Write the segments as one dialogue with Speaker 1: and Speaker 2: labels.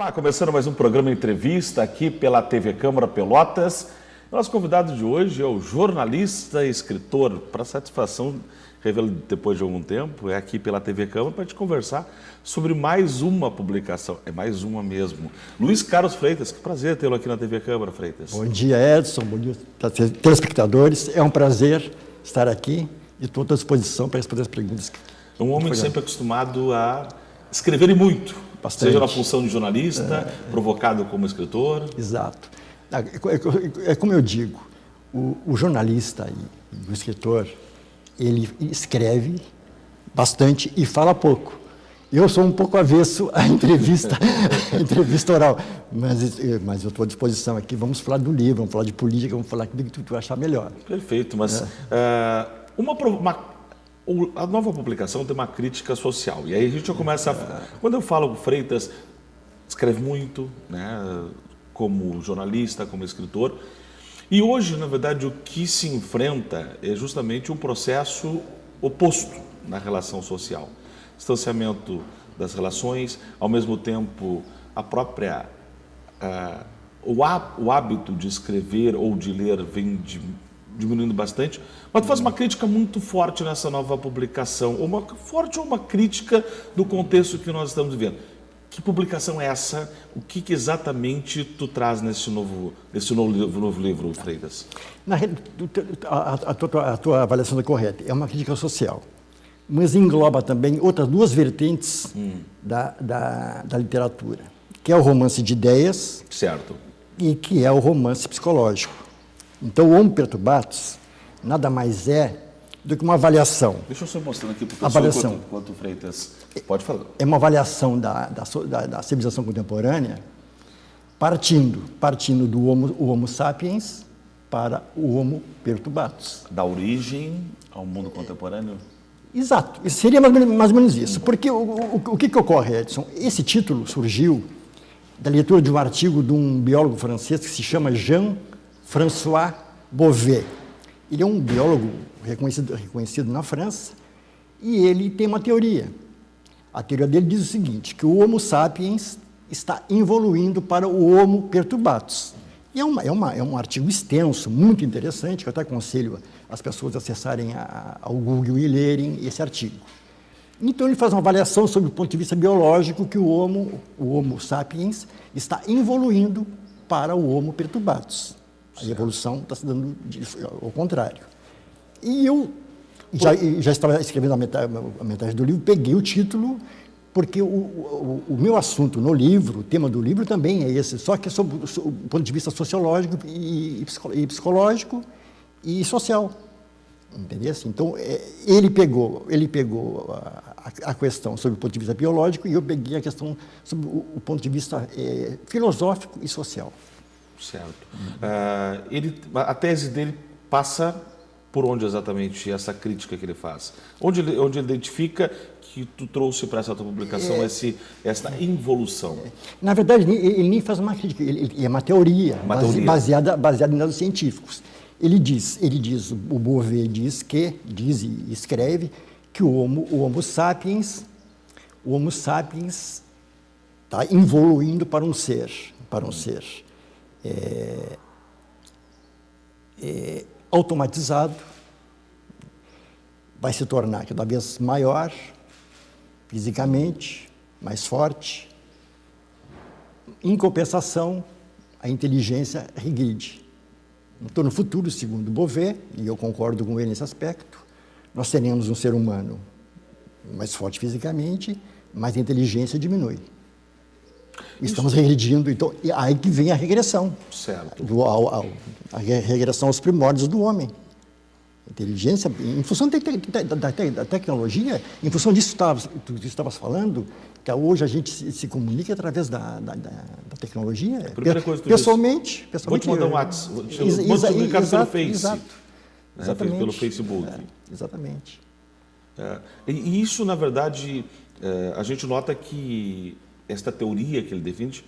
Speaker 1: Olá, começando mais um programa Entrevista aqui pela TV Câmara Pelotas. Nosso convidado de hoje é o jornalista e escritor, para satisfação, revelo depois de algum tempo, é aqui pela TV Câmara para te conversar sobre mais uma publicação, é mais uma mesmo. Luiz Carlos Freitas, que prazer tê-lo aqui na TV Câmara, Freitas.
Speaker 2: Bom dia, Edson, bom dia, telespectadores. É um prazer estar aqui e estou à disposição para responder as perguntas.
Speaker 1: É um homem sempre acostumado a escrever e muito.
Speaker 2: Bastante.
Speaker 1: Seja na função de jornalista, provocado como escritor.
Speaker 2: Exato. É como eu digo, o jornalista e o escritor, ele escreve bastante e fala pouco. Eu sou um pouco avesso à entrevista oral, mas eu estou à disposição aqui. Vamos falar do livro, vamos falar de política, vamos falar do que tu achar melhor.
Speaker 1: Perfeito, mas a nova publicação tem uma crítica social. E aí a gente já começa a... Quando eu falo com Freitas, escreve muito, né, como jornalista, como escritor. E hoje, na verdade, o que se enfrenta é justamente um processo oposto na relação social. Distanciamento das relações, ao mesmo tempo a própria... o hábito de escrever ou de ler vem diminuindo bastante, mas tu faz uma crítica muito forte nessa nova publicação, uma crítica do contexto que nós estamos vivendo. Que publicação é essa? O que exatamente tu traz nesse novo livro, Freitas?
Speaker 2: A tua avaliação é correta. É uma crítica social, mas engloba também outras duas vertentes da literatura, que é o romance de ideias,
Speaker 1: certo,
Speaker 2: e que é o romance psicológico. Então, o Homo Perturbatus nada mais é do que uma avaliação.
Speaker 1: Deixa eu só mostrando aqui para o pessoal enquanto o Freitas pode falar.
Speaker 2: É uma avaliação da civilização contemporânea partindo do Homo sapiens para o Homo Perturbatus.
Speaker 1: Da origem ao mundo contemporâneo?
Speaker 2: Exato, seria mais ou menos isso. Porque o que ocorre, Edson? Esse título surgiu da leitura de um artigo de um biólogo francês que se chama Jean-François Bovet. Ele é um biólogo reconhecido na França e ele tem uma teoria. A teoria dele diz o seguinte, que o Homo sapiens está evoluindo para o Homo Perturbatus. E é um artigo extenso, muito interessante, que eu até aconselho as pessoas a acessarem ao Google e lerem esse artigo. Então ele faz uma avaliação sobre o ponto de vista biológico que o Homo sapiens está evoluindo para o Homo Perturbatus. A evolução está se dando ao contrário. E eu já estava escrevendo a metade do livro, peguei o título, porque o meu assunto no livro, o tema do livro também é esse, só que é sobre o ponto de vista sociológico e psicológico e social. Entendeu? Então, ele pegou a questão sobre o ponto de vista biológico e eu peguei a questão sobre o ponto de vista filosófico e social.
Speaker 1: Certo. A tese dele passa por onde exatamente essa crítica que ele faz? Onde ele identifica que tu trouxe para essa tua publicação essa involução? Na verdade,
Speaker 2: ele nem faz uma crítica, é uma teoria, baseada em dados científicos. Ele diz, o Bovet diz e escreve que o Homo sapiens está evoluindo para um ser, automatizado, vai se tornar cada vez maior, fisicamente, mais forte. Em compensação, a inteligência regride. Então, no futuro, segundo Bovet, e eu concordo com ele nesse aspecto, nós teremos um ser humano mais forte fisicamente, mas a inteligência diminui. Estamos regredindo, então, aí que vem a regressão.
Speaker 1: Certo.
Speaker 2: A regressão aos primórdios do homem. Inteligência, em função da tecnologia, em função disso que tu estavas falando, que hoje a gente se comunica através da tecnologia.
Speaker 1: A primeira coisa que tu
Speaker 2: pessoalmente.
Speaker 1: Vou te mandar um WhatsApp, vou te comunicar pelo Face.
Speaker 2: Exatamente.
Speaker 1: Pelo Facebook.
Speaker 2: Exatamente.
Speaker 1: E isso, na verdade, a gente nota que esta teoria que ele defende,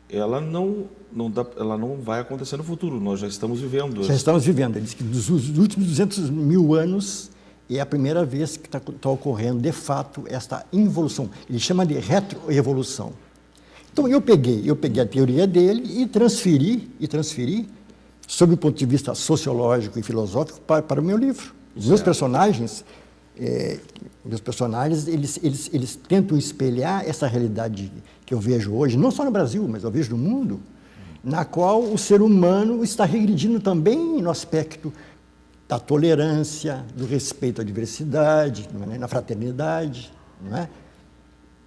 Speaker 1: ela não vai acontecer no futuro, nós já estamos vivendo.
Speaker 2: Já estamos vivendo. Ele diz que nos últimos 200 mil anos é a primeira vez que está ocorrendo, de fato, esta involução. Ele chama de retroevolução. Então eu peguei a teoria dele e transferi sob o ponto de vista sociológico e filosófico para o meu livro. Os meus personagens, eles tentam espelhar essa realidade que eu vejo hoje, não só no Brasil, mas eu vejo no mundo, na qual o ser humano está regredindo também no aspecto da tolerância, do respeito à diversidade, não é? Na fraternidade, não é?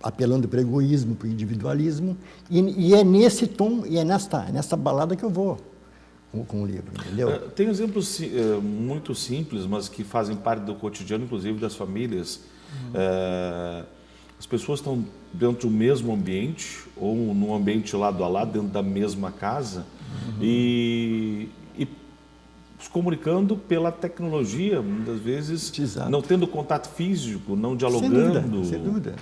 Speaker 2: Apelando para o egoísmo, para o individualismo, e é nesse tom, e é nesta balada que eu vou com o livro, entendeu?
Speaker 1: Tem exemplos muito simples, mas que fazem parte do cotidiano, inclusive das famílias. As pessoas estão dentro do mesmo ambiente, ou num ambiente lado a lado, dentro da mesma casa, e se comunicando pela tecnologia, muitas vezes.
Speaker 2: Exato.
Speaker 1: Não tendo contato físico, não dialogando.
Speaker 2: Sem dúvida.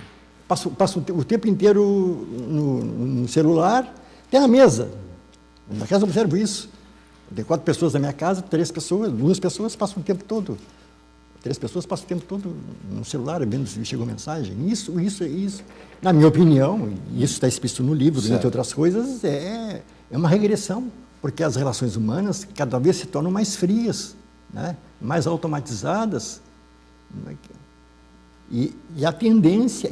Speaker 2: Passo o tempo inteiro no celular, até na mesa. Na casa eu observo isso. Tem 4 pessoas na minha casa, 2 pessoas passam o tempo todo. 3 pessoas passam o tempo todo no celular, vendo se chegou mensagem. Isso, na minha opinião, e isso está explícito no livro, entre outras coisas, é uma regressão, porque as relações humanas cada vez se tornam mais frias, né? Mais automatizadas. E a tendência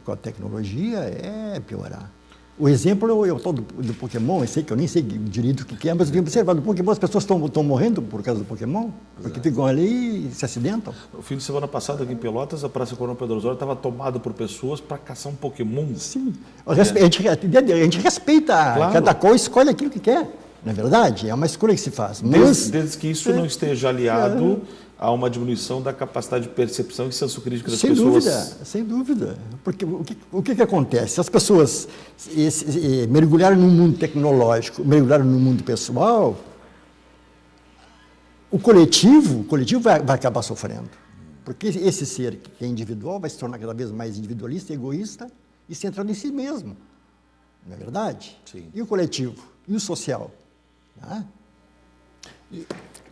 Speaker 2: com a tecnologia é piorar. O exemplo é o tal do Pokémon, eu sei que eu nem sei direito o que é, mas eu tenho observado do Pokémon, as pessoas estão morrendo por causa do Pokémon, porque ficam ali e se acidentam.
Speaker 1: No fim de semana passado, aqui em Pelotas, a Praça Coronel Pedro Osório estava tomada por pessoas para caçar um Pokémon.
Speaker 2: Sim. A gente respeita,
Speaker 1: claro.
Speaker 2: Cada qual escolhe aquilo que quer, não é verdade? É uma escolha que se faz. Mas,
Speaker 1: desde que isso não esteja aliado a uma diminuição da capacidade de percepção e senso crítico das
Speaker 2: sem
Speaker 1: pessoas.
Speaker 2: Sem dúvida. Porque o que acontece? Se as pessoas mergulharem no mundo tecnológico, mergulharem no mundo pessoal, o coletivo vai acabar sofrendo. Porque esse ser que é individual vai se tornar cada vez mais individualista, egoísta e centrado em si mesmo. Não é verdade?
Speaker 1: Sim.
Speaker 2: E o coletivo? E o social? Tá?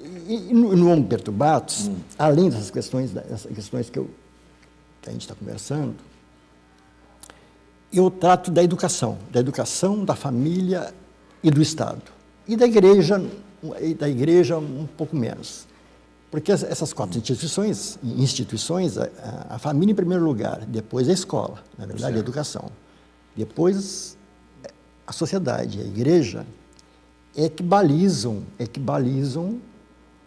Speaker 2: E no Homo Perturbatus, além dessas questões que a gente está conversando, eu trato da educação, da família e do Estado. E da igreja um pouco menos. Porque essas 4 instituições, a família em primeiro lugar, depois a escola, na verdade, a educação. Depois a sociedade, a igreja, é que balizam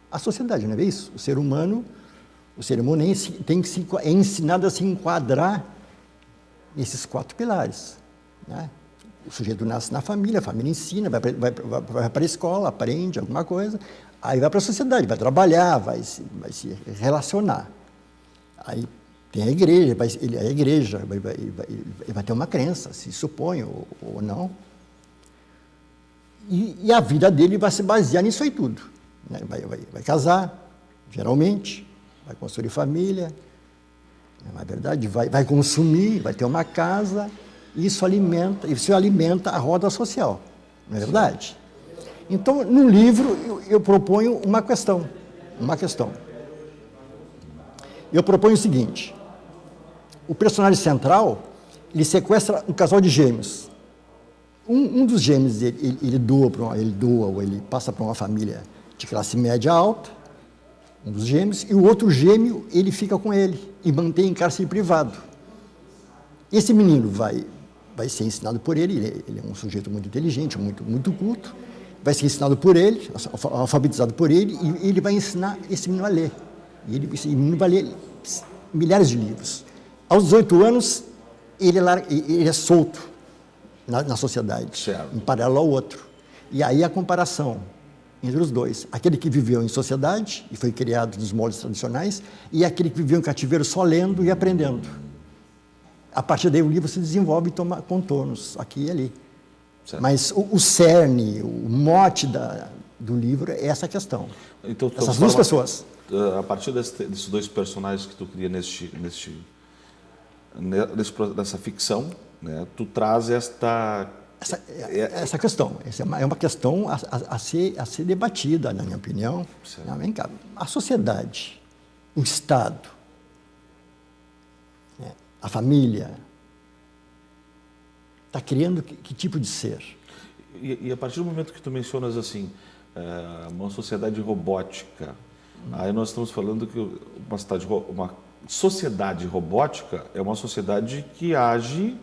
Speaker 2: a sociedade, não é isso? O ser humano é ensinado a se enquadrar nesses 4 pilares, né? O sujeito nasce na família, a família ensina, vai para a escola, aprende alguma coisa, aí vai para a sociedade, vai trabalhar, vai se relacionar. Aí tem a igreja, vai ter uma crença, se supõe ou não. E a vida dele vai se basear nisso aí tudo. Né? Vai casar, geralmente, vai construir família, não é verdade? Vai consumir, vai ter uma casa, isso alimenta a roda social, não é verdade? Então, no livro, eu proponho uma questão. Eu proponho o seguinte: o personagem central, ele sequestra um casal de gêmeos. Um dos gêmeos ele passa para uma família de classe média alta, um dos gêmeos, e o outro gêmeo ele fica com ele e mantém em cárcere privado. Esse menino vai ser ensinado por ele é um sujeito muito inteligente, muito culto, vai ser ensinado por ele, alfabetizado por ele, e ele vai ensinar esse menino a ler. Esse menino vai ler milhares de livros. Aos 18 anos, ele é solto na sociedade,
Speaker 1: certo,
Speaker 2: em paralelo ao outro. E aí a comparação entre os dois. Aquele que viveu em sociedade e foi criado nos moldes tradicionais, e aquele que viveu em cativeiro só lendo e aprendendo. A partir daí o livro se desenvolve e toma contornos, aqui e ali.
Speaker 1: Certo.
Speaker 2: Mas o cerne, o mote do livro é essa questão.
Speaker 1: Então,
Speaker 2: essas 2 pessoas.
Speaker 1: A partir desses 2 personagens que tu cria nessa ficção, né, tu traz essa
Speaker 2: questão. Essa é uma questão a ser debatida, na minha opinião. Não, vem cá. A sociedade, o Estado, a família, está criando que tipo de ser?
Speaker 1: E a partir do momento que tu mencionas assim, uma sociedade robótica, aí nós estamos falando que uma sociedade robótica é uma sociedade que age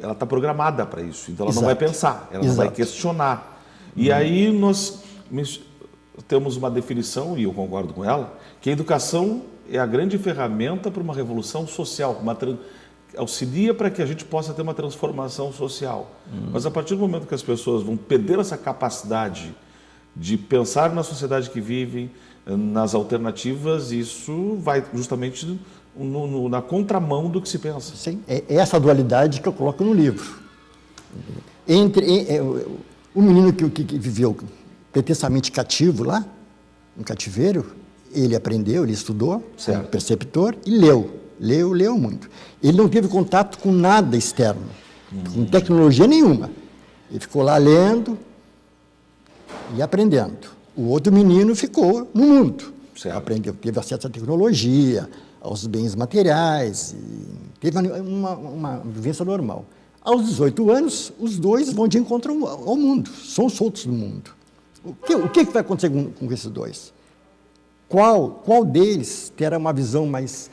Speaker 1: ela está programada para isso, então ela não vai pensar, ela não vai questionar. E aí nós temos uma definição, e eu concordo com ela, que a educação é a grande ferramenta para uma revolução social, auxilia para que a gente possa ter uma transformação social. Mas a partir do momento que as pessoas vão perder essa capacidade de pensar na sociedade que vivem, nas alternativas, isso vai justamente na contramão do que se pensa.
Speaker 2: Sim, é essa dualidade que eu coloco no livro. O menino que viveu pretensamente cativo lá, no cativeiro, ele aprendeu, ele estudou, como perceptor, e leu muito. Ele não teve contato com nada externo, com tecnologia nenhuma. Ele ficou lá lendo e aprendendo. O outro menino ficou no mundo. Aprendeu, teve acesso à tecnologia, aos bens materiais, teve uma vivência normal. Aos 18 anos, os dois vão de encontro ao mundo, são soltos do mundo. O que vai acontecer com esses dois? Qual deles terá uma visão mais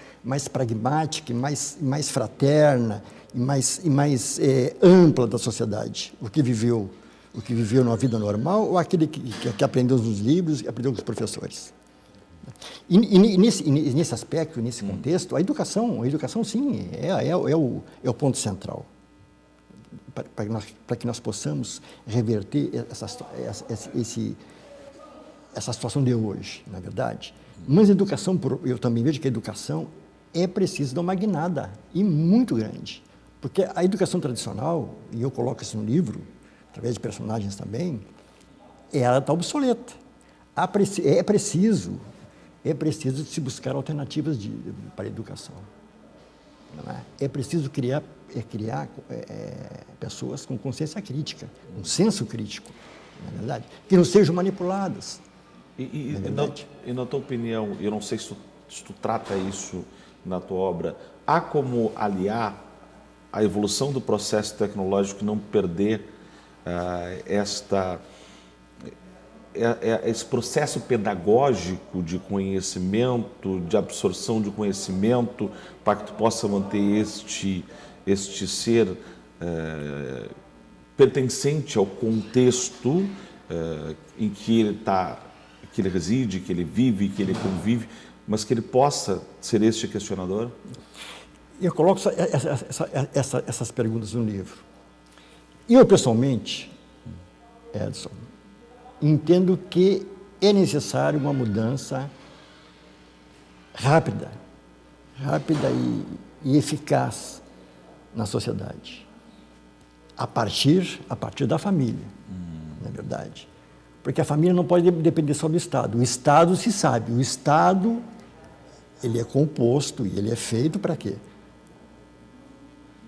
Speaker 2: pragmática, mais fraterna e mais ampla da sociedade? O que viveu numa vida normal ou aquele que aprendeu nos livros e aprendeu com os professores? E nesse aspecto, nesse contexto, a educação sim, é o ponto central para que nós possamos reverter essa situação de hoje, na verdade. Mas eu também vejo que a educação é preciso dar uma guinada, e muito grande. Porque a educação tradicional, e eu coloco isso no livro, através de personagens também, ela está obsoleta. É preciso se buscar alternativas para a educação. Não é? É preciso criar pessoas com consciência crítica, um senso crítico, na verdade, que não sejam manipuladas.
Speaker 1: E na tua opinião, eu não sei se tu trata isso na tua obra, há como aliar a evolução do processo tecnológico e não perder esse processo pedagógico de conhecimento, de absorção de conhecimento, para que tu possa manter este ser pertencente ao contexto em que ele reside, que ele vive, que ele convive, mas que ele possa ser este questionador?
Speaker 2: Eu coloco essas perguntas no livro. Eu, pessoalmente, Edson, entendo que é necessário uma mudança rápida e eficaz na sociedade, a partir da família, na verdade. Porque a família não pode depender só do Estado. O Estado se sabe, o Estado ele é composto e ele é feito para quê?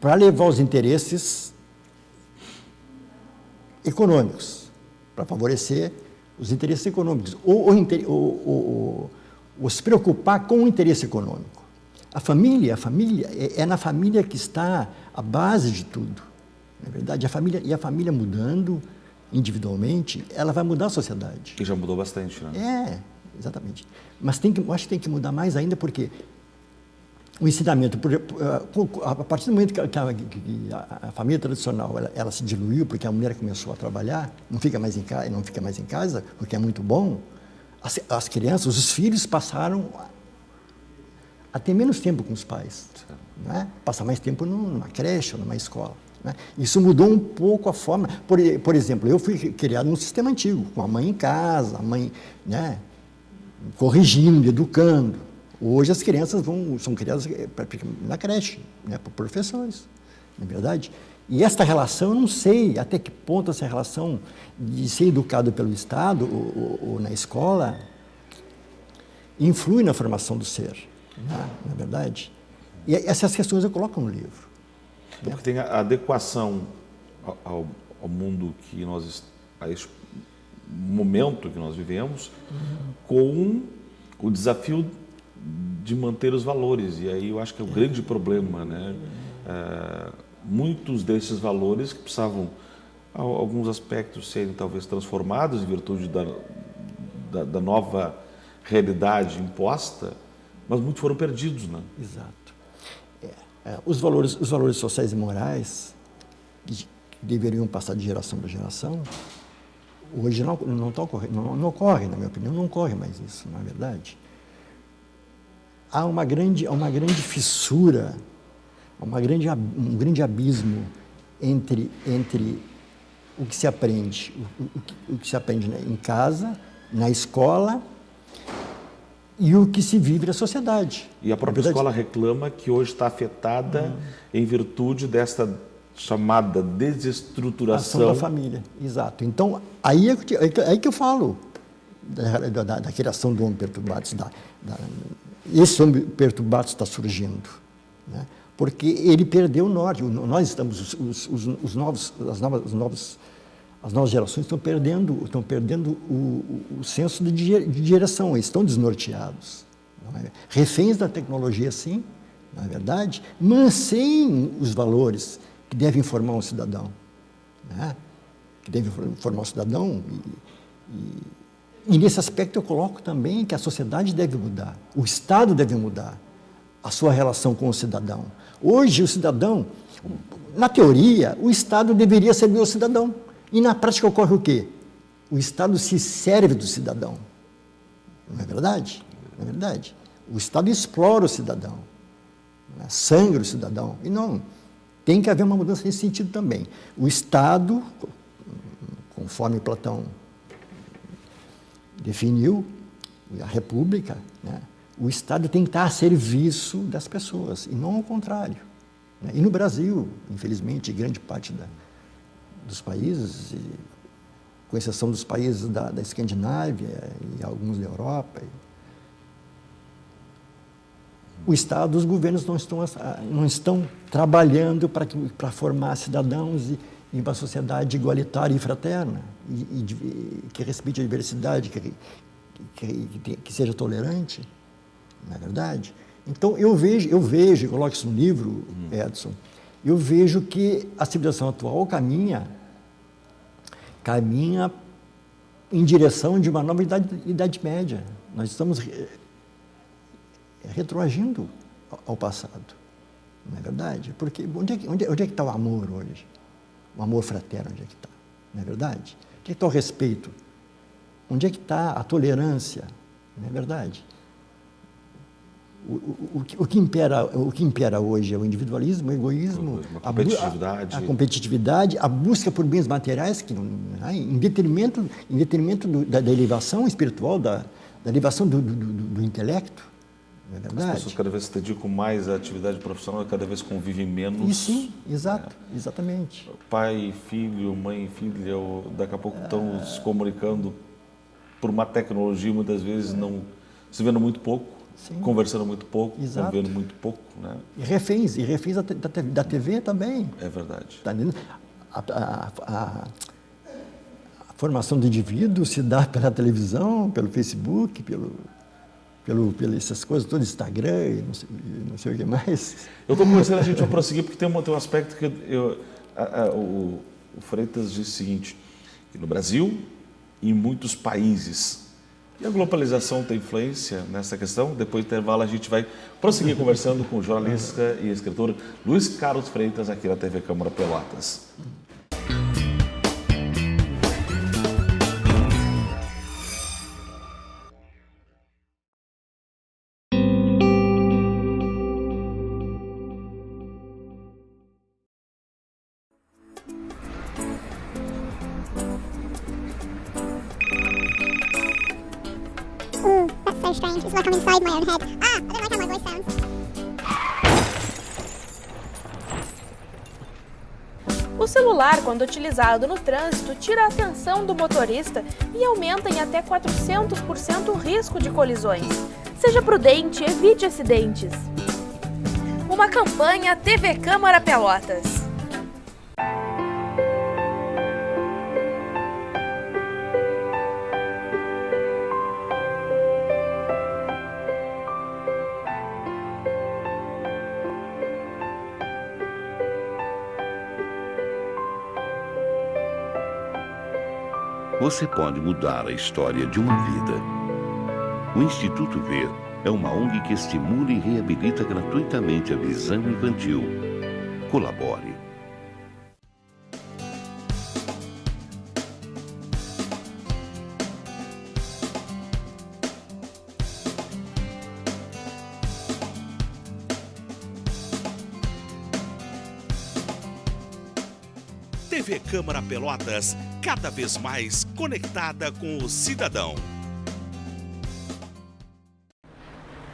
Speaker 2: Para levar os interesses econômicos, para favorecer os interesses econômicos, ou se preocupar com o interesse econômico. A família é na família que está a base de tudo. Na verdade, a família mudando individualmente, ela vai mudar a sociedade.
Speaker 1: E já mudou bastante, né?
Speaker 2: Exatamente. Mas eu acho que tem que mudar mais ainda, porque o ensinamento, a partir do momento que a família tradicional ela se diluiu, porque a mulher começou a trabalhar, não fica mais em casa, o que é muito bom, as crianças, os filhos passaram a ter menos tempo com os pais, né? Passar mais tempo numa creche ou numa escola. Né? Isso mudou um pouco a forma. Por exemplo, eu fui criado num sistema antigo, com a mãe em casa, a mãe, né, corrigindo, educando. Hoje as crianças são criadas na creche, né, por professores, não é verdade? E esta relação, eu não sei até que ponto essa relação de ser educado pelo Estado ou na escola influi na formação do ser, né, não é verdade? E essas questões eu coloco no livro.
Speaker 1: Porque tem a adequação ao mundo a este momento que nós vivemos, com o desafio de manter os valores. E aí eu acho que é o grande problema, né? muitos desses valores que precisavam, alguns aspectos, serem talvez transformados em virtude da nova realidade imposta, mas muitos foram perdidos, né?
Speaker 2: Exato. Os valores sociais e morais que deveriam passar de geração para geração, hoje não ocorre, na minha opinião, não ocorre mais isso, na verdade. Há uma grande fissura, um grande abismo entre o que se aprende, o que se aprende em casa, na escola, e o que se vive na sociedade.
Speaker 1: E a própria escola reclama que hoje está afetada em virtude desta chamada desestruturação
Speaker 2: da família, exato. Então, aí que eu falo da criação do homem perturbado. Esse homem perturbado está surgindo, né? Porque ele perdeu o norte. Nós estamos, as novas gerações estão perdendo o senso de direção, eles estão desnorteados. Não é? Reféns da tecnologia, sim, não é verdade? Mas sem os valores que devem formar um cidadão, né? Que devem formar um cidadão. E nesse aspecto eu coloco também que a sociedade deve mudar, o Estado deve mudar a sua relação com o cidadão. Hoje, o cidadão, na teoria, o Estado deveria servir o cidadão. E na prática ocorre o quê? O Estado se serve do cidadão. Não é verdade? Não é verdade? O Estado explora o cidadão, né? Sangra o cidadão. E não, tem que haver uma mudança nesse sentido também. O Estado, conforme Platão definiu, a República, né? O Estado tem que estar a serviço das pessoas, e não ao contrário, né? E no Brasil, infelizmente, grande parte dos países, com exceção dos países da Escandinávia e alguns da Europa, o Estado, os governos não estão trabalhando para formar cidadãos em uma sociedade igualitária e fraterna, que respeite a diversidade, que seja tolerante, não é verdade? Então, eu vejo, coloco isso no livro, Edson, eu vejo que a civilização atual caminha em direção de uma nova idade média. Nós estamos retroagindo ao passado, não é verdade? Porque onde é que está o amor hoje? O amor fraterno, onde é que está? Não é verdade? Onde é que está o respeito? Onde é que está a tolerância? Não é verdade? O que impera hoje é o individualismo, o egoísmo, a competitividade, a busca por bens materiais, em detrimento da elevação espiritual, da elevação do intelecto. Não é verdade?
Speaker 1: As pessoas cada vez se dedicam mais à atividade profissional, cada vez convivem menos.
Speaker 2: E sim, exato, exatamente.
Speaker 1: Pai, filho, mãe, filha, daqui a pouco estão se comunicando por uma tecnologia, muitas vezes não se vendo muito pouco. Sim. Conversando muito pouco, convivendo muito pouco, né?
Speaker 2: E reféns da TV também.
Speaker 1: É verdade.
Speaker 2: A formação do indivíduo se dá pela televisão, pelo Facebook, essas coisas todas, Instagram e não sei o que mais.
Speaker 1: Eu estou conversando, a gente vai prosseguir, porque tem um aspecto que o Freitas disse o seguinte, que no Brasil e em muitos países, e a globalização tem influência nessa questão. Depois do intervalo, a gente vai prosseguir conversando com o jornalista e escritor Luiz Carlos Freitas, aqui na TV Câmara Pelotas.
Speaker 3: That's so strange. It's like I'm inside my own head. I don't like how my voice sounds.
Speaker 4: O celular, quando utilizado no trânsito, tira a atenção do motorista e aumenta em até 400% o risco de colisões. Seja prudente, evite acidentes. Uma campanha TV Câmara Pelotas.
Speaker 5: você pode mudar a história de uma vida. O Instituto Ver é uma ONG que estimula e reabilita gratuitamente a visão infantil. Colabore.
Speaker 6: TV Câmara Pelotas, cada vez mais conectada com o cidadão.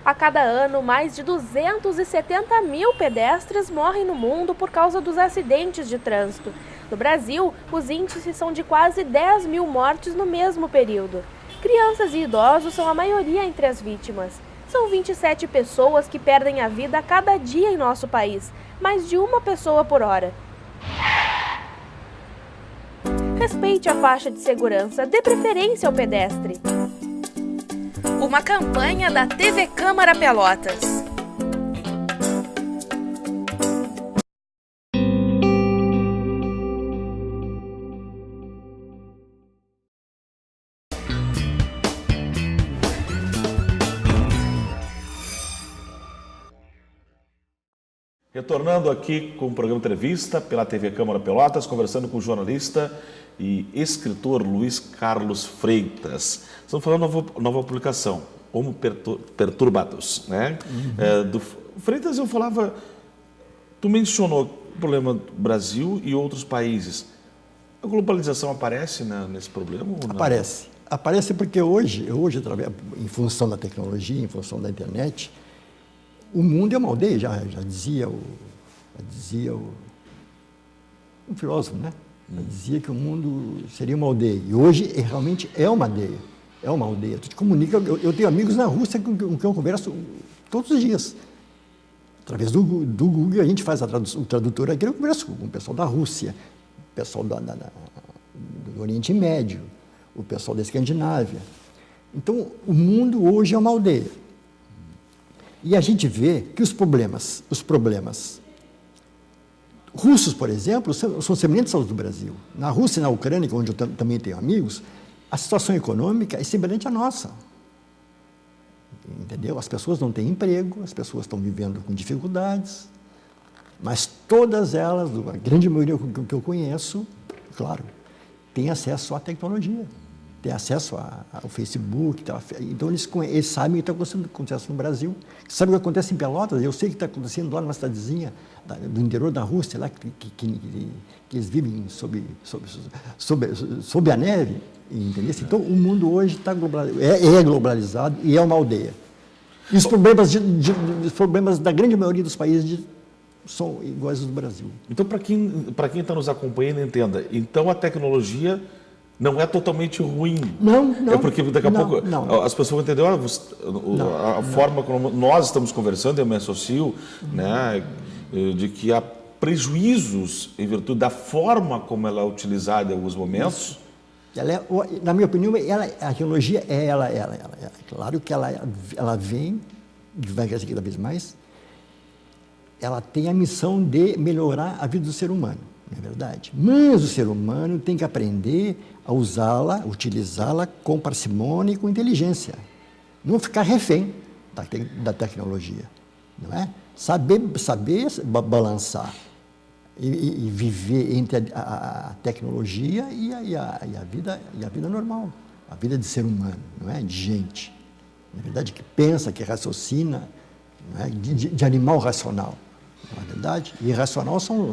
Speaker 4: A cada ano, mais de 270 mil pedestres morrem no mundo por causa dos acidentes de trânsito. No Brasil, os índices são de quase 10 mil mortes no mesmo período. Crianças e idosos são a maioria entre as vítimas. São 27 pessoas que perdem a vida a cada dia em nosso país, mais de uma pessoa por hora. Respeite a faixa de segurança, dê preferência ao pedestre. Uma campanha da TV Câmara Pelotas.
Speaker 1: Retornando aqui com o programa Entrevista pela TV Câmara Pelotas, conversando com o jornalista e escritor Luiz Carlos Freitas. Estamos falando de nova publicação, Homo Perturbados, né? Do Freitas eu falava, tu mencionou o problema do Brasil e outros países. A globalização aparece nesse problema? Ou não?
Speaker 2: Aparece. Aparece porque hoje, em função da tecnologia, em função da internet, o mundo é uma aldeia, já dizia um filósofo, né? Dizia que o mundo seria uma aldeia. E hoje realmente é uma aldeia. É uma aldeia. Tu te comunica. Eu tenho amigos na Rússia com quem eu converso todos os dias. Através do Google, a gente faz o tradutor aqui. Eu converso com o pessoal da Rússia, o pessoal do Oriente Médio, o pessoal da Escandinávia. Então, o mundo hoje é uma aldeia. E a gente vê que os problemas russos, por exemplo, são semelhantes aos do Brasil. Na Rússia e na Ucrânia, onde eu também tenho amigos, a situação econômica é semelhante à nossa. Entendeu? As pessoas não têm emprego, as pessoas estão vivendo com dificuldades, mas todas elas, a grande maioria que eu conheço, claro, têm acesso à tecnologia, têm acesso ao Facebook. Então, eles sabem o que está acontecendo no Brasil, sabem o que acontece em Pelotas. Eu sei o que está acontecendo lá numa cidadezinha do interior da Rússia, lá que eles vivem sob a neve. Entendeu? Então, o mundo hoje está globalizado e é uma aldeia. E os problemas da grande maioria dos países são iguais aos do Brasil.
Speaker 1: Então, para quem está nos acompanhando, entenda. Então, a tecnologia não é totalmente ruim.
Speaker 2: Não.
Speaker 1: É porque daqui a pouco as pessoas vão entender a forma como nós estamos conversando, eu me associo, né, de que há prejuízos em virtude da forma como ela é utilizada em alguns momentos.
Speaker 2: Na minha opinião, a tecnologia é ela. Claro que ela vem, vai crescer cada vez mais, ela tem a missão de melhorar a vida do ser humano, não é verdade? Mas o ser humano tem que aprender a usá-la, utilizá-la com parcimônia e com inteligência. Não ficar refém da tecnologia, não é? Saber balançar e viver entre a tecnologia e a vida normal, a vida de ser humano, não é? De gente, na verdade, que pensa, que raciocina, não é? De animal racional, não é verdade? E irracional são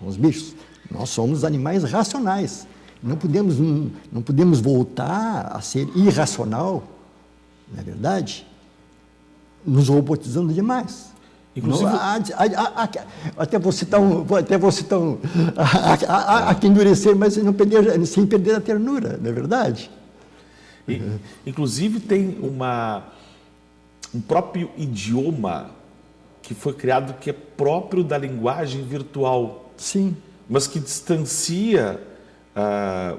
Speaker 2: os bichos. Nós somos animais racionais. Não podemos voltar a ser irracional, não é verdade? Nos robotizando demais. Inclusive, até você há que endurecer, mas sem perder a ternura, não é verdade?
Speaker 1: Inclusive tem um próprio idioma que foi criado que é próprio da linguagem virtual.
Speaker 2: Sim.
Speaker 1: Mas que distancia,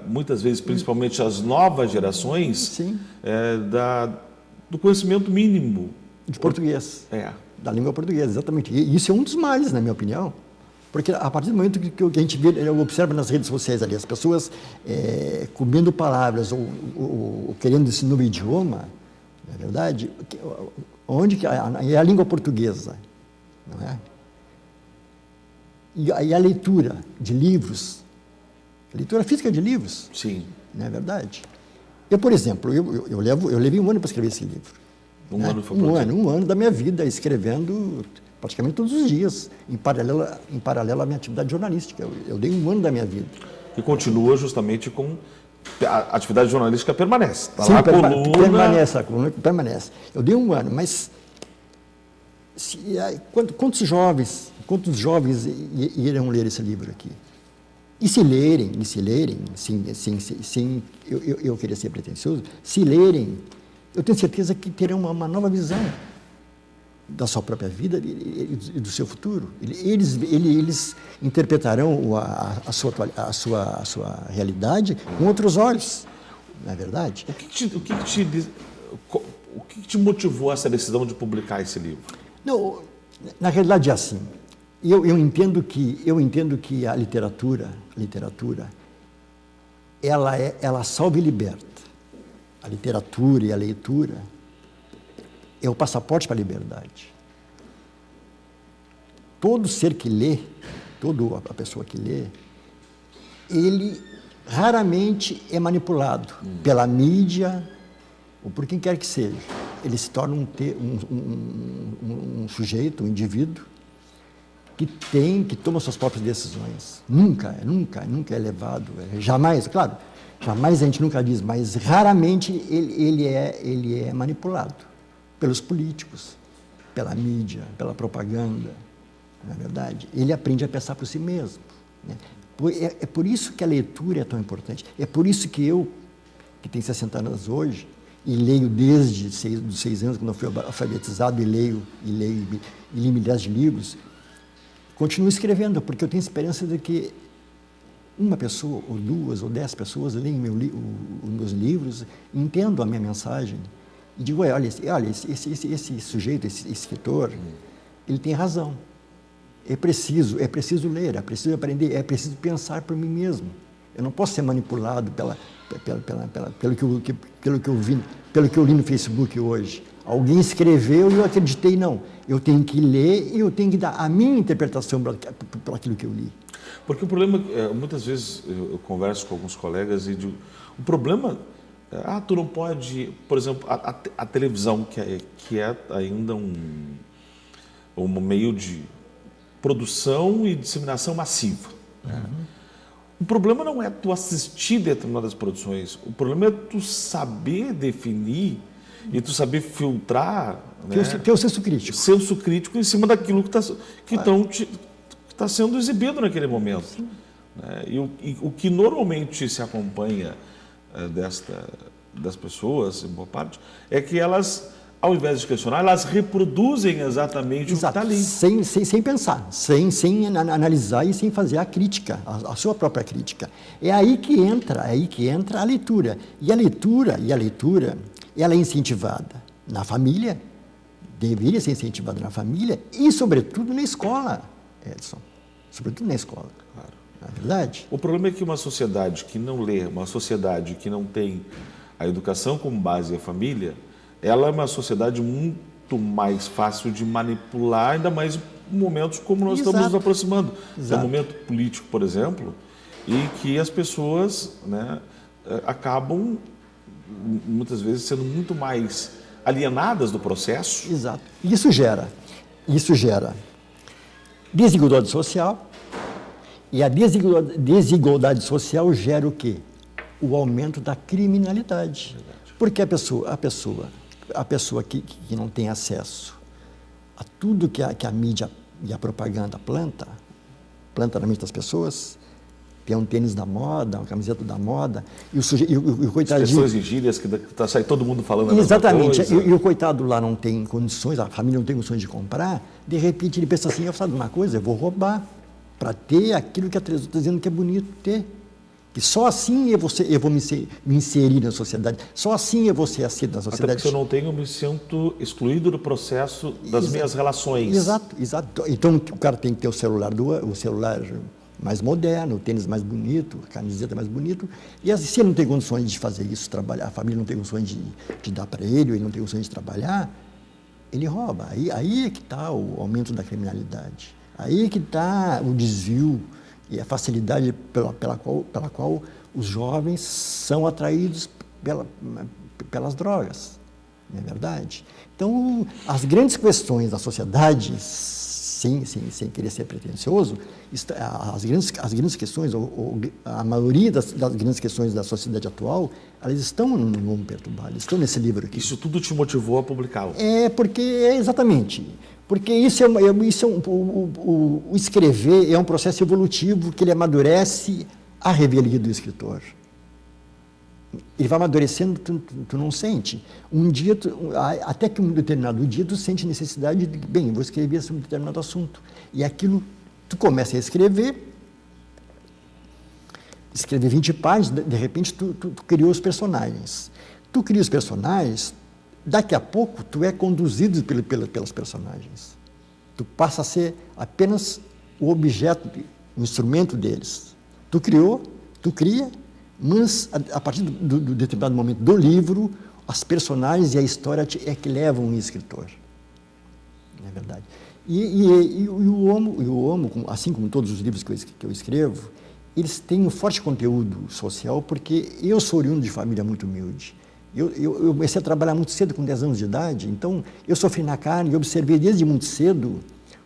Speaker 1: muitas vezes, principalmente as novas gerações, do conhecimento mínimo.
Speaker 2: De português.
Speaker 1: É.
Speaker 2: Da língua portuguesa, exatamente. E isso é um dos males, na minha opinião. Porque a partir do momento que a gente vê, eu observo nas redes sociais ali, as pessoas comendo palavras ou querendo esse novo idioma, não é verdade? Onde que é a língua portuguesa, não é? E a leitura de livros, a leitura física de livros,
Speaker 1: Sim.
Speaker 2: não é verdade? Eu, por exemplo, eu levei um ano para escrever esse livro.
Speaker 1: Um ano foi
Speaker 2: um ano da minha vida escrevendo praticamente todos os dias, em paralelo à minha atividade jornalística. Eu dei um ano da minha vida.
Speaker 1: E continua justamente com... A atividade jornalística permanece. Está
Speaker 2: Sim,
Speaker 1: lá a coluna...
Speaker 2: permanece, a coluna permanece. Eu dei um ano, mas quantos jovens irão ler esse livro aqui? E se lerem, sem eu querer ser pretensioso, se lerem, eu tenho certeza que terão uma nova visão da sua própria vida e do seu futuro. Eles interpretarão a sua realidade com outros olhos, não é verdade?
Speaker 1: O que te motivou essa decisão de publicar esse livro?
Speaker 2: Não, na realidade é assim. Eu entendo que a literatura ela salva e liberta. A literatura e a leitura é o passaporte para a liberdade. Todo ser que lê, toda a pessoa que lê, ele raramente é manipulado pela mídia ou por quem quer que seja. Ele se torna um sujeito, um indivíduo que toma suas próprias decisões. Nunca é levado, jamais, claro, jamais a gente nunca diz, mas raramente ele é manipulado pelos políticos, pela mídia, pela propaganda, não é verdade? Ele aprende a pensar por si mesmo, né? É por isso que a leitura é tão importante. É por isso que eu, que tenho 60 anos hoje, e leio desde os 6 anos, quando eu fui alfabetizado, e li milhares de livros, continuo escrevendo, porque eu tenho esperança de que uma pessoa, ou 2, ou 10 pessoas leem os meus livros, entendam a minha mensagem, e digo, olha, esse sujeito, esse escritor, ele tem razão. É preciso ler, é preciso aprender, é preciso pensar por mim mesmo. Eu não posso ser manipulado pelo que eu li no Facebook hoje. Alguém escreveu e eu acreditei, não. Eu tenho que ler e eu tenho que dar a minha interpretação para aquilo que eu li.
Speaker 1: Porque o problema, muitas vezes eu converso com alguns colegas e digo, o problema, tu não pode, por exemplo, a televisão, que é ainda um meio de produção e disseminação massiva. Né? O problema não é tu assistir determinadas produções, o problema é tu saber definir e tu saber filtrar,
Speaker 2: ter o senso crítico.
Speaker 1: Senso crítico em cima daquilo que está sendo exibido naquele momento. Né? E o que normalmente se acompanha das pessoas, em boa parte, é que elas, ao invés de questionar, elas reproduzem exatamente o que está ali.
Speaker 2: Sem pensar, sem analisar e sem fazer a crítica, a sua própria crítica. É aí que entra a leitura. E a leitura, ela é incentivada na família, deveria ser incentivada na família e, sobretudo, na escola, Edson. Sobretudo na escola.
Speaker 1: Claro.
Speaker 2: Não é verdade?
Speaker 1: O problema é que uma sociedade que não lê, uma sociedade que não tem a educação como base a família, ela é uma sociedade muito mais fácil de manipular, ainda mais em momentos como nós estamos nos aproximando. É um momento político, por exemplo, e que as pessoas, né, acabam, muitas vezes, sendo muito mais alienadas do processo.
Speaker 2: Exato. Isso gera desigualdade social, e a desigualdade social gera o quê? O aumento da criminalidade. Porque a pessoa que não tem acesso a tudo que a mídia e a propaganda planta na mente das pessoas, tem um tênis da moda, uma camiseta da moda, e o coitadinho...
Speaker 1: Expressões e gírias que está saindo todo mundo falando a mesma
Speaker 2: Exatamente,
Speaker 1: coisa.
Speaker 2: E o coitado lá não tem condições, a família não tem condições de comprar, de repente ele pensa assim, sabe uma coisa, eu vou roubar para ter aquilo que a Teresa está dizendo que é bonito ter. Que só assim eu vou me inserir na sociedade, só assim eu vou ser aceito na
Speaker 1: Até
Speaker 2: sociedade.
Speaker 1: porque se eu não tenho, eu me sinto excluído do processo das minhas relações.
Speaker 2: Exato, exato. Então o cara tem que ter o celular mais moderno, o tênis mais bonito, a camiseta mais bonito. E se ele não tem condições de fazer isso, trabalhar, a família não tem condições de dar para ele, ou ele não tem condições de trabalhar, ele rouba. Aí é que está o aumento da criminalidade. Aí é que está o desvio e a facilidade pela qual os jovens são atraídos pelas drogas, não é verdade? Então, as grandes questões da sociedade, sem querer ser pretensioso, as grandes questões, a maioria das grandes questões da sociedade atual, elas estão no mundo perturbado, estão nesse livro aqui.
Speaker 1: Isso tudo te motivou a publicá-lo?
Speaker 2: Exatamente. Porque o escrever é um processo evolutivo que ele amadurece a revelia do escritor. Ele vai amadurecendo, tu não sente. Um dia, até que um determinado dia, tu sente necessidade de, bem, eu vou escrever sobre um determinado assunto. E aquilo, tu começa a escrever 20 páginas, de repente tu criou os personagens. Tu cria os personagens, daqui a pouco tu é conduzido pelos personagens. Tu passa a ser apenas o objeto, o instrumento deles. Tu cria, mas a partir do determinado momento do livro, as personagens e a história é que levam o escritor. Não é verdade? E o Homo, assim como todos os livros que eu escrevo, eles têm um forte conteúdo social, porque eu sou oriundo de família muito humilde. Eu comecei a trabalhar muito cedo, com 10 anos de idade, então eu sofri na carne e observei desde muito cedo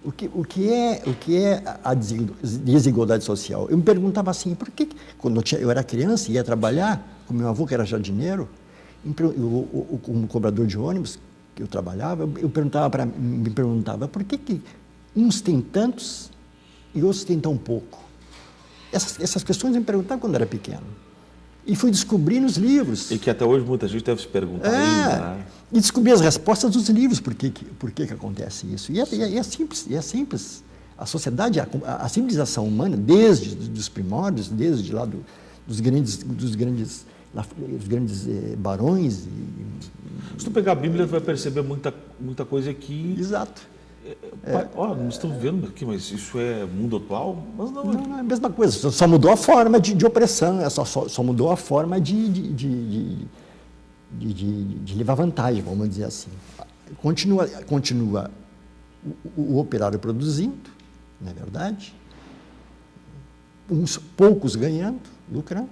Speaker 2: o que é a desigualdade social. Eu me perguntava assim, por que quando eu era criança e ia trabalhar com meu avô, que era jardineiro, como cobrador de ônibus, que eu trabalhava, me perguntava por que uns têm tantos e outros têm tão pouco. Essas questões eu me perguntava quando eu era pequeno. E fui descobrir nos livros.
Speaker 1: E que até hoje muita gente deve se perguntar ainda, né?
Speaker 2: E descobri as respostas dos livros, por que acontece isso. E é simples. A sociedade, a civilização humana, desde os primórdios, desde lá dos grandes barões.
Speaker 1: Se tu pegar a Bíblia, tu vai perceber muita coisa aqui.
Speaker 2: Exato.
Speaker 1: Não estou vendo aqui, mas isso é mundo atual? Mas não
Speaker 2: é a mesma coisa, só mudou a forma de opressão, só mudou a forma de levar vantagem, vamos dizer assim. Continua o operário produzindo, não é verdade? Poucos ganhando, lucrando,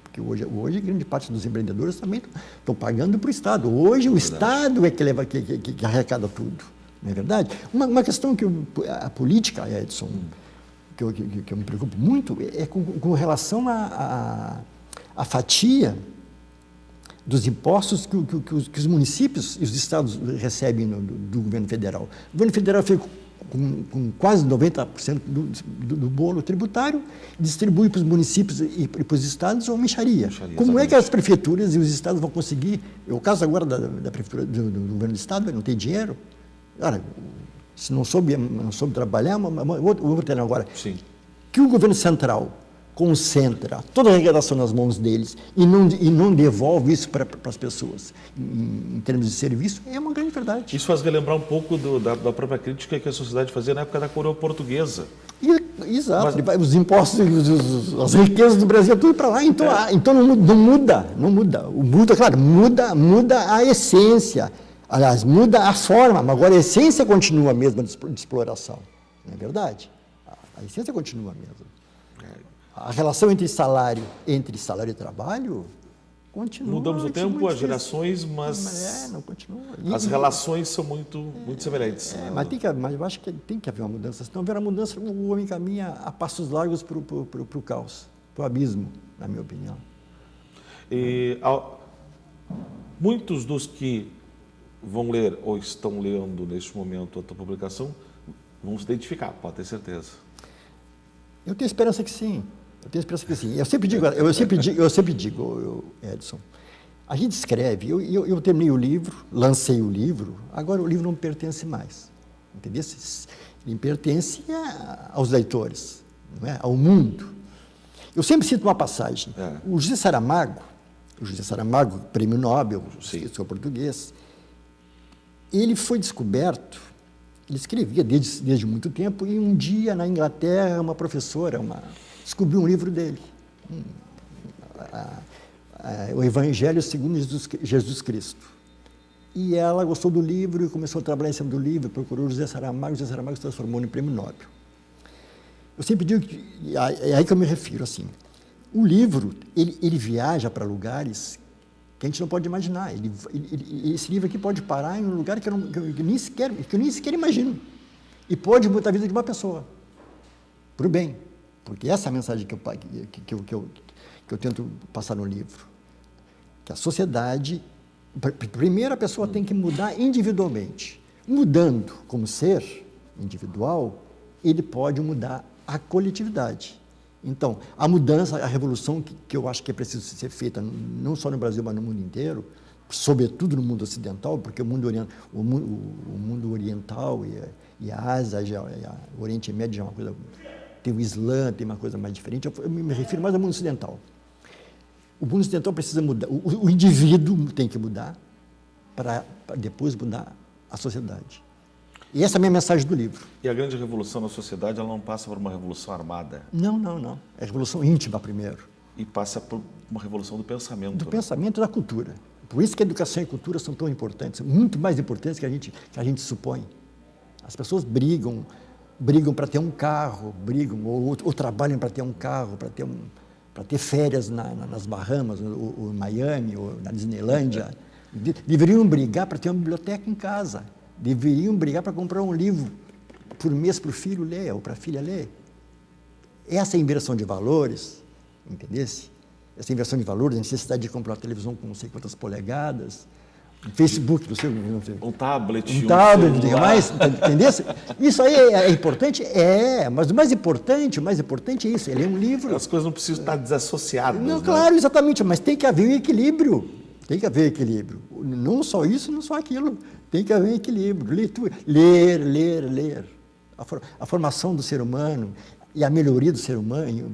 Speaker 2: porque hoje grande parte dos empreendedores também estão pagando para o Estado. Hoje o Estado é que arrecada tudo. Não é verdade? Uma questão que a política, Edson, que eu me preocupo muito, é com relação à fatia dos impostos que os municípios e os estados recebem do governo federal. O governo federal fica com quase 90% do bolo tributário, distribui para os municípios e para os estados uma mixaria. Como é que as prefeituras e os estados vão conseguir? O caso agora da prefeitura do governo do estado, não tem dinheiro. Cara, se não soube trabalhar, vou ter agora.
Speaker 1: Sim.
Speaker 2: Que o governo central concentra toda a arrecadação nas mãos deles e não devolve isso para as pessoas em termos de serviço, é uma grande verdade.
Speaker 1: Isso faz relembrar um pouco da própria crítica que a sociedade fazia na época da coroa portuguesa.
Speaker 2: Exato. Os impostos, as riquezas do Brasil, tudo para lá. Então não muda. O muda, claro, muda a essência. Aliás, muda a forma, mas agora a essência continua a mesma de exploração. Não é verdade? A essência continua a mesma. A relação entre salário e trabalho continua.
Speaker 1: Mudamos o tempo, as gerações, mas
Speaker 2: não continua.
Speaker 1: As relações são muito semelhantes.
Speaker 2: Mas eu acho que tem que haver uma mudança. Se não houver uma mudança, o homem caminha a passos largos para o caos, para o abismo, na minha opinião.
Speaker 1: Muitos dos que vão ler ou estão lendo neste momento a tua publicação vão se identificar, pode ter certeza.
Speaker 2: Eu tenho esperança que sim. Eu sempre digo, Edson, a gente escreve, eu terminei o livro, lancei o livro, agora o livro não me pertence mais. Entendeu? Ele pertence aos leitores, não é? Ao mundo. Eu sempre cito uma passagem.
Speaker 1: É.
Speaker 2: O José Saramago, prêmio Nobel, escritor português, ele foi descoberto, ele escrevia desde muito tempo, e um dia na Inglaterra uma professora descobriu um livro dele, o Evangelho segundo Jesus Cristo. E ela gostou do livro e começou a trabalhar em cima do livro, procurou José Saramago se transformou no prêmio Nobel. Eu sempre digo que, é aí que eu me refiro, assim, o livro, ele viaja para lugares que a gente não pode imaginar. Esse livro aqui pode parar em um lugar que eu nem sequer imagino. E pode mudar a vida de uma pessoa, para o bem. Porque essa é a mensagem que eu tento passar no livro. Que a sociedade, primeiro a pessoa tem que mudar individualmente. Mudando como ser individual, ele pode mudar a coletividade. Então, a mudança, a revolução que eu acho que é preciso ser feita, não só no Brasil, mas no mundo inteiro, sobretudo no mundo ocidental, porque o mundo oriental e a Ásia, o Oriente Médio é uma coisa, tem o Islã, tem uma coisa mais diferente, eu me refiro mais ao mundo ocidental. O mundo ocidental precisa mudar, o indivíduo tem que mudar para depois mudar a sociedade. E essa é a minha mensagem do livro.
Speaker 1: E a grande revolução na sociedade, ela não passa por uma revolução armada.
Speaker 2: Não. É a revolução íntima primeiro.
Speaker 1: E passa por uma revolução do pensamento.
Speaker 2: Do pensamento e da cultura. Por isso que a educação e a cultura são tão importantes, muito mais importantes que a gente supõe. As pessoas brigam para ter um carro, ou trabalham para ter um carro, para ter férias nas Bahamas, ou em Miami, ou na Disneylândia. Deveriam brigar para ter uma biblioteca em casa. Deveriam brigar para comprar um livro por mês para o filho ler, ou para a filha ler. Essa é a inversão de valores, entendesse? Essa inversão de valores, a necessidade de comprar uma televisão com não sei quantas polegadas, um Facebook, não sei.
Speaker 1: Um tablet,
Speaker 2: mais, entendesse? Isso aí é importante? Mas o mais importante é isso, ele é um livro.
Speaker 1: As coisas não precisam estar desassociadas.
Speaker 2: Não, claro, exatamente, mas tem que haver um equilíbrio. Não só isso, não só aquilo. Tem que haver um equilíbrio. Leitura. Ler. A formação do ser humano e a melhoria do ser humano,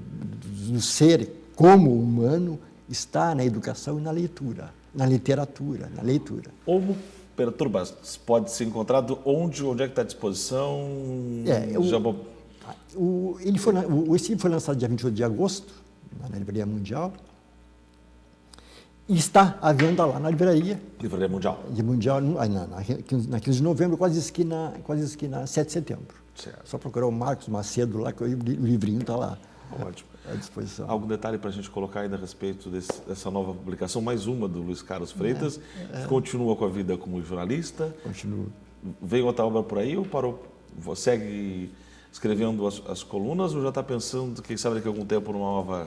Speaker 2: do ser como humano, está na educação e na leitura, na literatura, na leitura.
Speaker 1: Como Perturbas pode ser encontrado onde é que está à disposição?
Speaker 2: Esse livro foi lançado dia 28 de agosto, na Livraria Mundial. E está à venda lá na livraria.
Speaker 1: Livraria Mundial.
Speaker 2: Na 15 de novembro, quase esquina 7 de setembro.
Speaker 1: Certo.
Speaker 2: Só procurar o Marcos Macedo lá, que o livrinho está lá.
Speaker 1: Ótimo.
Speaker 2: À disposição.
Speaker 1: Algum detalhe para a gente colocar ainda a respeito dessa nova publicação? Mais uma do Luiz Carlos Freitas, que continua com a vida como jornalista.
Speaker 2: Continua.
Speaker 1: Vem outra obra por aí ou parou? Segue escrevendo as colunas ou já está pensando, quem sabe daqui a algum tempo, numa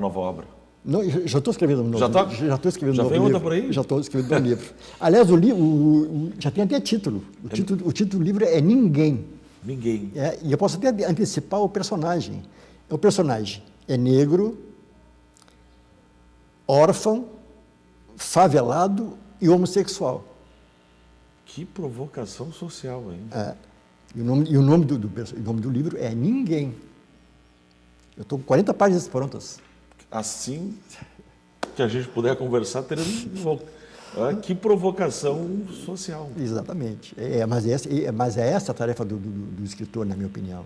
Speaker 1: nova obra?
Speaker 2: Não, já estou escrevendo um novo livro. Já estou escrevendo um novo
Speaker 1: vem
Speaker 2: livro.
Speaker 1: outra por aí?
Speaker 2: Já estou escrevendo um livro. Aliás, o livro já tem até título. O título do livro é Ninguém.
Speaker 1: Ninguém.
Speaker 2: E eu posso até antecipar o personagem. O personagem é negro, órfão, favelado e homossexual.
Speaker 1: Que provocação social, hein?
Speaker 2: E o nome do livro é Ninguém. Eu estou com 40 páginas prontas.
Speaker 1: Assim que a gente puder conversar, teremos de volta. Que provocação social.
Speaker 2: Exatamente. Mas é essa a tarefa do escritor, na minha opinião.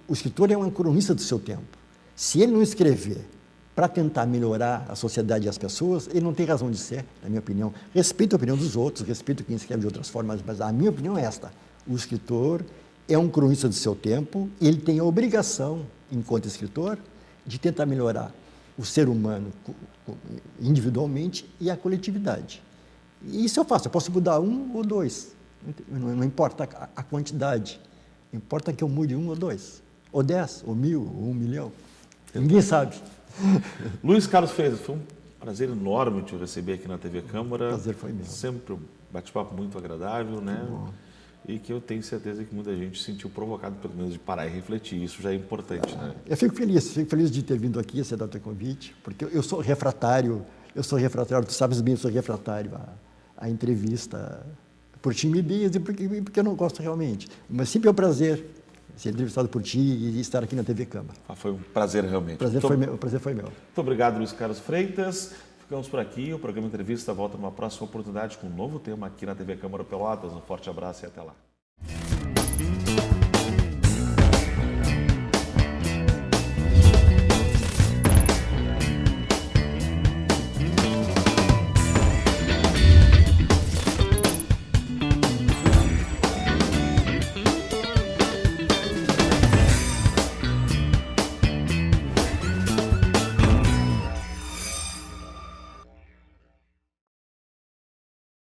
Speaker 2: O escritor é um cronista do seu tempo. Se ele não escrever para tentar melhorar a sociedade e as pessoas, ele não tem razão de ser, na minha opinião. Respeito a opinião dos outros, respeito quem escreve de outras formas, mas a minha opinião é esta. O escritor é um cronista do seu tempo, e ele tem a obrigação, enquanto escritor, de tentar melhorar o ser humano individualmente e a coletividade. E isso eu faço, eu posso mudar um ou dois, não importa a quantidade, importa que eu mude um ou dois, ou 10, ou 1000, ou 1 milhão, ninguém sabe.
Speaker 1: Luiz Carlos Freitas, foi um prazer enorme te receber aqui na TV Câmara.
Speaker 2: O prazer foi meu.
Speaker 1: Sempre um bate-papo muito agradável, né? E que eu tenho certeza que muita gente se sentiu provocado, pelo menos, de parar e refletir. Isso já é importante, né?
Speaker 2: Eu fico feliz de ter vindo aqui, aceitar o teu convite, porque eu sou refratário, tu sabes bem, eu sou refratário à entrevista por timidez e porque eu não gosto realmente. Mas sempre é um prazer ser entrevistado por ti e estar aqui na TV Câmara.
Speaker 1: Foi um prazer realmente.
Speaker 2: O prazer foi meu.
Speaker 1: Muito obrigado, Luiz Carlos Freitas. Ficamos por aqui. O programa Entrevista volta numa próxima oportunidade com um novo tema aqui na TV Câmara Pelotas. Um forte abraço e até lá.